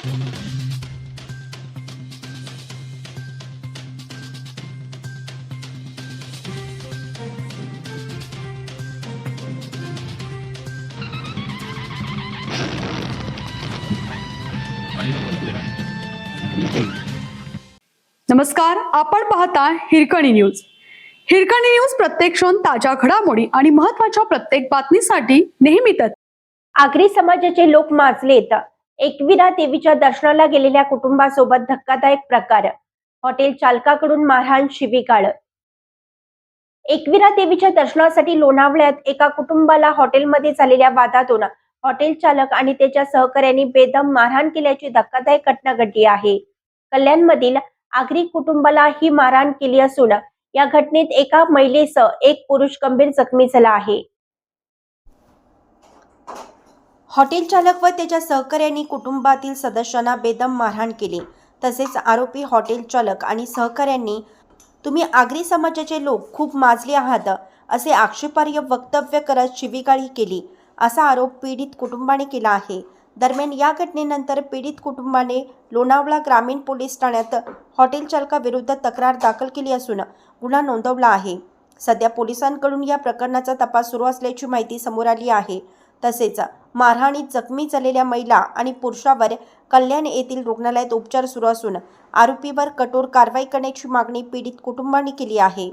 नमस्कार, आपण पाहता हिरकणी न्यूज. हिरकणी न्यूज प्रत्येक क्षण ताज्या घडामोडी आणि महत्त्वाच्या प्रत्येक बातमीसाठी नेहमीच आगरी समाजाचे लोक माजलेत. एकविरा देवीच्या दर्शनाला गेलेल्या कुटुंबासोबत धक्कादायक प्रकार. हॉटेल चालकाकडून मारहाण, शिवीगाळ. एकविरा देवीच्या दर्शनासाठी लोणावळ्यात एका कुटुंबाला हॉटेलमध्ये झालेल्या वादातून हॉटेल चालक आणि त्याच्या सहकाऱ्यांनी बेदम मारहाण केल्याची धक्कादायक घटना घडली आहे. कल्याणमधील आगरी कुटुंबाला ही मारहाण केली असून या घटनेत एका महिलेसह एक पुरुष गंभीर जखमी झाला आहे. हॉटेल चालक व त्याच्या सहकाऱ्यांनी कुटुंबातील सदस्यांना बेदम मारहाण केली. तसेच आरोपी हॉटेल चालक आणि सहकाऱ्यांनी तुम्ही आगरी समाजाचे लोक खूप माजले आहात असे आक्षेपार्ह वक्तव्य करत शिवीगाळी केली असा आरोप पीडित कुटुंबाने केला आहे. दरम्यान या घटनेनंतर पीडित कुटुंबाने लोणावळा ग्रामीण पोलीस ठाण्यात हॉटेल चालकाविरुद्ध तक्रार दाखल केली असून गुन्हा नोंदवला आहे. सध्या पोलिसांकडून या प्रकरणाचा तपास सुरू असल्याची माहिती समोर आली आहे. तसेच मारहाणीत जखमी झालेल्या महिला आणि पुरुषावर कल्याण येथील रुग्णालयात उपचार सुरू असून आरोपीवर कठोर कारवाई करण्याची मागणी पीडित कुटुंबाने केली आहे.